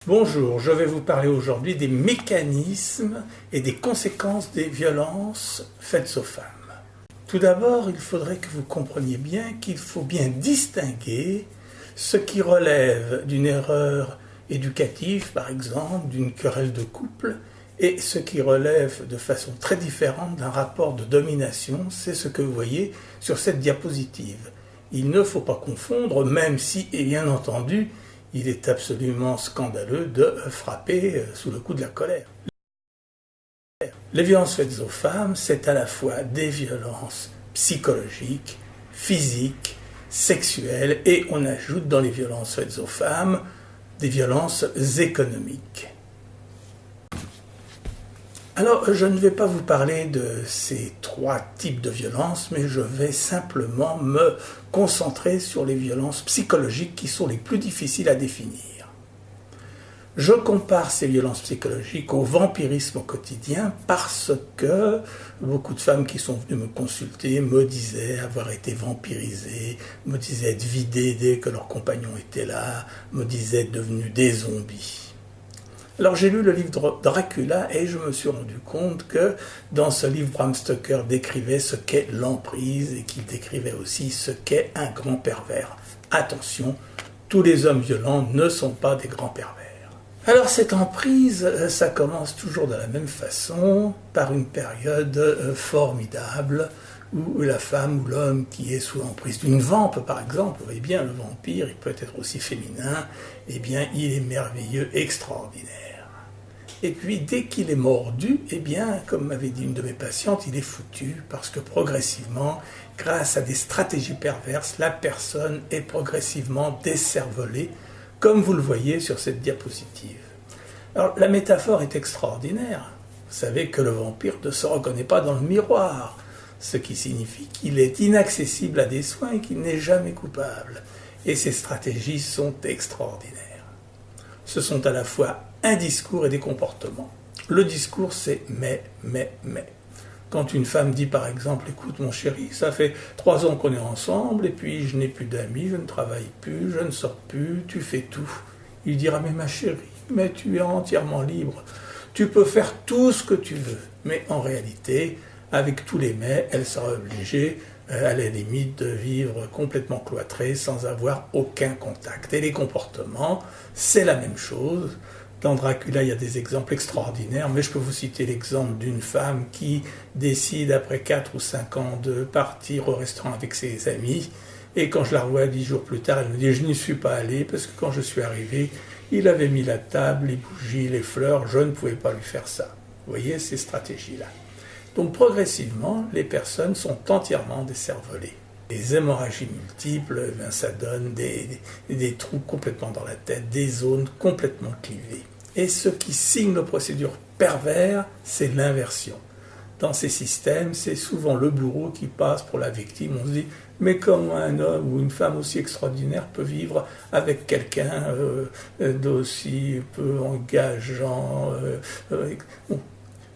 Bonjour, je vais vous parler aujourd'hui des mécanismes et des conséquences des violences faites aux femmes. Tout d'abord, il faudrait que vous compreniez bien qu'il faut bien distinguer ce qui relève d'une erreur éducative, par exemple, d'une querelle de couple, et ce qui relève de façon très différente d'un rapport de domination, c'est ce que vous voyez sur cette diapositive. Il ne faut pas confondre, même si, et bien entendu, il est absolument scandaleux de frapper sous le coup de la colère. Les violences faites aux femmes, c'est à la fois des violences psychologiques, physiques, sexuelles, et on ajoute dans les violences faites aux femmes des violences économiques. Alors, je ne vais pas vous parler de ces trois types de violences, mais je vais simplement me concentrer sur les violences psychologiques qui sont les plus difficiles à définir. Je compare ces violences psychologiques au vampirisme au quotidien parce que beaucoup de femmes qui sont venues me consulter me disaient avoir été vampirisées, me disaient être vidées dès que leur compagnon était là, me disaient être devenues des zombies. Alors j'ai lu le livre Dracula et je me suis rendu compte que dans ce livre, Bram Stoker décrivait ce qu'est l'emprise et qu'il décrivait aussi ce qu'est un grand pervers. Attention, tous les hommes violents ne sont pas des grands pervers. Alors cette emprise, ça commence toujours de la même façon, par une période formidable où la femme ou l'homme qui est sous l'emprise d'une vampe, par exemple, vous voyez bien, le vampire, il peut être aussi féminin, eh bien, il est merveilleux, extraordinaire. Et puis, dès qu'il est mordu, eh bien, comme m'avait dit une de mes patientes, il est foutu, parce que progressivement, grâce à des stratégies perverses, la personne est progressivement décervelée, comme vous le voyez sur cette diapositive. Alors, la métaphore est extraordinaire. Vous savez que le vampire ne se reconnaît pas dans le miroir, ce qui signifie qu'il est inaccessible à des soins et qu'il n'est jamais coupable. Et ces stratégies sont extraordinaires. Ce sont à la fois un discours et des comportements. Le discours, c'est mais. Quand une femme dit par exemple, écoute mon chéri, ça fait 3 ans qu'on est ensemble et puis je n'ai plus d'amis, je ne travaille plus, je ne sors plus, tu fais tout. Il dira, mais ma chérie, mais tu es entièrement libre, tu peux faire tout ce que tu veux. Mais en réalité, avec tous les mais, elle sera obligée, à la limite, de vivre complètement cloîtrée sans avoir aucun contact. Et les comportements, c'est la même chose. Dans Dracula, il y a des exemples extraordinaires, mais je peux vous citer l'exemple d'une femme qui décide, après 4 ou 5 ans, de partir au restaurant avec ses amis. Et quand je la revois 10 jours plus tard, elle me dit « Je n'y suis pas allée parce que quand je suis arrivée, il avait mis la table, les bougies, les fleurs, je ne pouvais pas lui faire ça. » Vous voyez ces stratégies-là. Donc progressivement, les personnes sont entièrement décervelées. Les hémorragies multiples, ça donne des trous complètement dans la tête, des zones complètement clivées. Et ce qui signe le procédure pervers, c'est l'inversion. Dans ces systèmes, c'est souvent le bourreau qui passe pour la victime. On se dit, mais comment un homme ou une femme aussi extraordinaire peut vivre avec quelqu'un d'aussi peu engageant bon.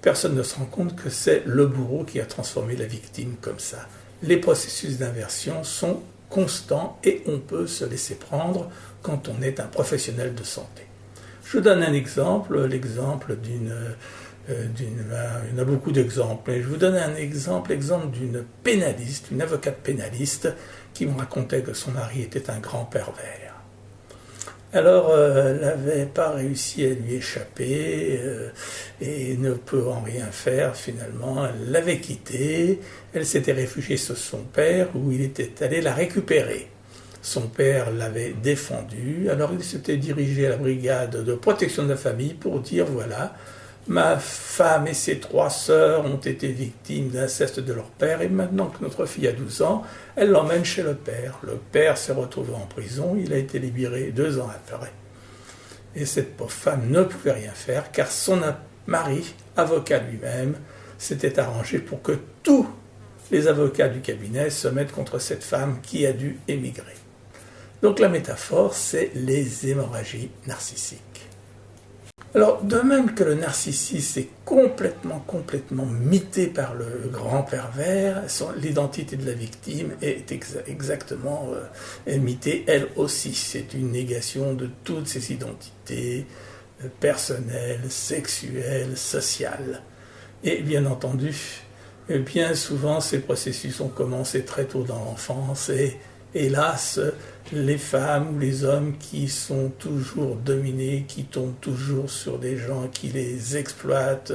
Personne ne se rend compte que c'est le bourreau qui a transformé la victime comme ça. Les processus d'inversion sont constants et on peut se laisser prendre quand on est un professionnel de santé. Je donne un exemple, l'exemple il y en a beaucoup d'exemples, mais je vous donne un exemple d'une pénaliste, une avocate pénaliste qui me racontait que son mari était un grand pervers. Alors, elle n'avait pas réussi à lui échapper et ne peut en rien faire finalement. Elle l'avait quitté, elle s'était réfugiée chez son père où il était allé la récupérer. Son père l'avait défendue, alors il s'était dirigé à la brigade de protection de la famille pour dire voilà, ma femme et ses 3 sœurs ont été victimes d'inceste de leur père et maintenant que notre fille a 12 ans, elle l'emmène chez le père. Le père s'est retrouvé en prison, il a été libéré 2 ans après. Et cette pauvre femme ne pouvait rien faire car son mari, avocat lui-même, s'était arrangé pour que tous les avocats du cabinet se mettent contre cette femme qui a dû émigrer. Donc la métaphore, c'est les hémorragies narcissiques. Alors, de même que le narcissisme est complètement mité par le grand pervers, l'identité de la victime est exactement mitée, elle aussi. C'est une négation de toutes ses identités, personnelles, sexuelles, sociales. Et bien entendu, bien souvent ces processus ont commencé très tôt dans l'enfance et hélas, les femmes ou les hommes qui sont toujours dominés, qui tombent toujours sur des gens qui les exploitent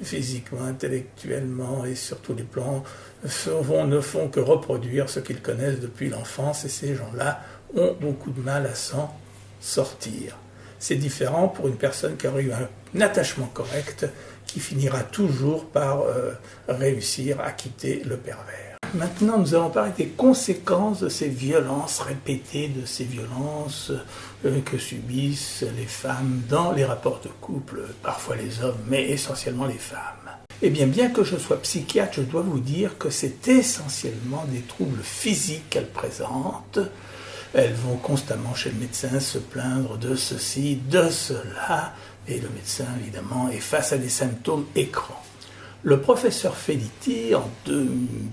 physiquement, intellectuellement et sur tous les plans, ne font que reproduire ce qu'ils connaissent depuis l'enfance et ces gens-là ont beaucoup de mal à s'en sortir. C'est différent pour une personne qui aurait eu un attachement correct, qui finira toujours par réussir à quitter le pervers. Maintenant, nous allons parler des conséquences de ces violences répétées, de ces violences que subissent les femmes dans les rapports de couple, parfois les hommes, mais essentiellement les femmes. Eh bien que je sois psychiatre, je dois vous dire que c'est essentiellement des troubles physiques qu'elles présentent. Elles vont constamment chez le médecin se plaindre de ceci, de cela, et le médecin, évidemment, est face à des symptômes écrans. Le professeur Felitti, en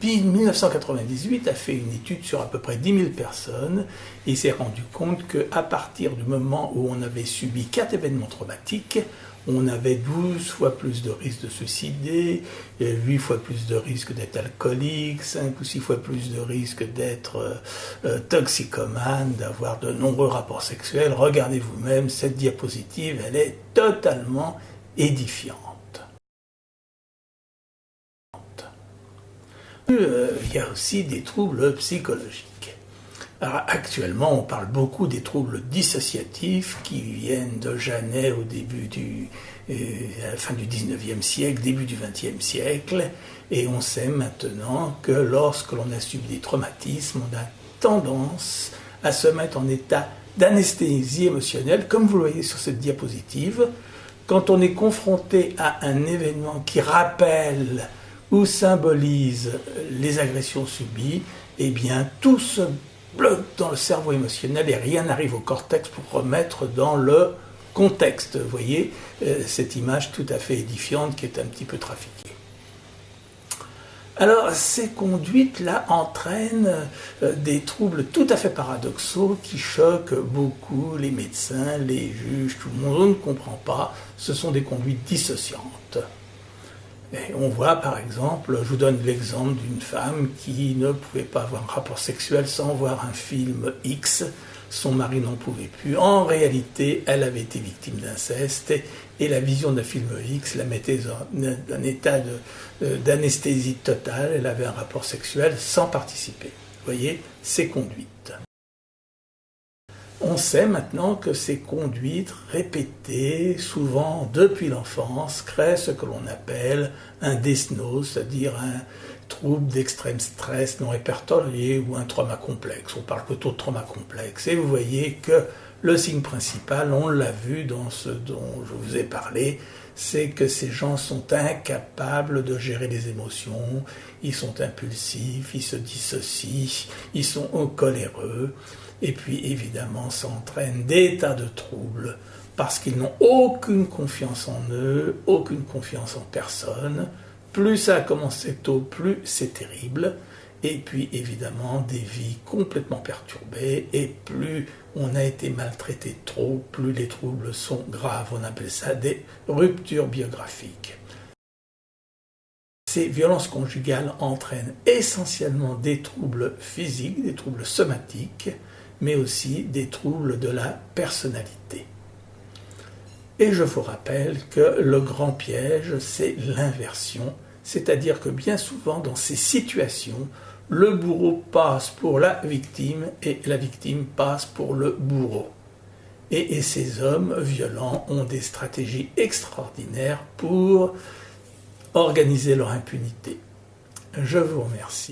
1998, a fait une étude sur à peu près 10 000 personnes et s'est rendu compte qu'à partir du moment où on avait subi 4 événements traumatiques, on avait 12 fois plus de risques de suicider, 8 fois plus de risques d'être alcoolique, 5 ou 6 fois plus de risques d'être toxicomane, d'avoir de nombreux rapports sexuels. Regardez vous-même, cette diapositive, elle est totalement édifiante. Il y a aussi des troubles psychologiques. Alors, actuellement, on parle beaucoup des troubles dissociatifs qui viennent de Janet au début à la fin du 19e siècle, début du 20e siècle, et on sait maintenant que lorsque l'on a subi des traumatismes, on a tendance à se mettre en état d'anesthésie émotionnelle, comme vous le voyez sur cette diapositive. Quand on est confronté à un événement qui rappelle ou symbolise les agressions subies, eh bien tout se bloque dans le cerveau émotionnel et rien n'arrive au cortex pour remettre dans le contexte. Vous voyez cette image tout à fait édifiante qui est un petit peu trafiquée. Alors ces conduites-là entraînent des troubles tout à fait paradoxaux qui choquent beaucoup les médecins, les juges, tout le monde. On ne comprend pas, ce sont des conduites dissociantes. Et on voit par exemple, je vous donne l'exemple d'une femme qui ne pouvait pas avoir un rapport sexuel sans voir un film X, son mari n'en pouvait plus. En réalité, elle avait été victime d'inceste et la vision d'un film X la mettait dans un état d'anesthésie totale. Elle avait un rapport sexuel sans participer. Vous voyez, ces conduites. On sait maintenant que ces conduites répétées, souvent depuis l'enfance, créent ce que l'on appelle un DESNO, c'est-à-dire un trouble d'extrême stress non répertorié ou un trauma complexe. On parle plutôt de trauma complexe. Et vous voyez que le signe principal, on l'a vu dans ce dont je vous ai parlé, c'est que ces gens sont incapables de gérer les émotions, ils sont impulsifs, ils se dissocient, ils sont coléreux. Et puis évidemment, ça entraîne des tas de troubles parce qu'ils n'ont aucune confiance en eux, aucune confiance en personne. Plus ça a commencé tôt, plus c'est terrible. Et puis évidemment, des vies complètement perturbées. Et plus on a été maltraité trop, plus les troubles sont graves. On appelle ça des ruptures biographiques. Ces violences conjugales entraînent essentiellement des troubles physiques, des troubles somatiques, mais aussi des troubles de la personnalité. Et je vous rappelle que le grand piège, c'est l'inversion, c'est-à-dire que bien souvent dans ces situations, le bourreau passe pour la victime et la victime passe pour le bourreau. Et ces hommes violents ont des stratégies extraordinaires pour organiser leur impunité. Je vous remercie.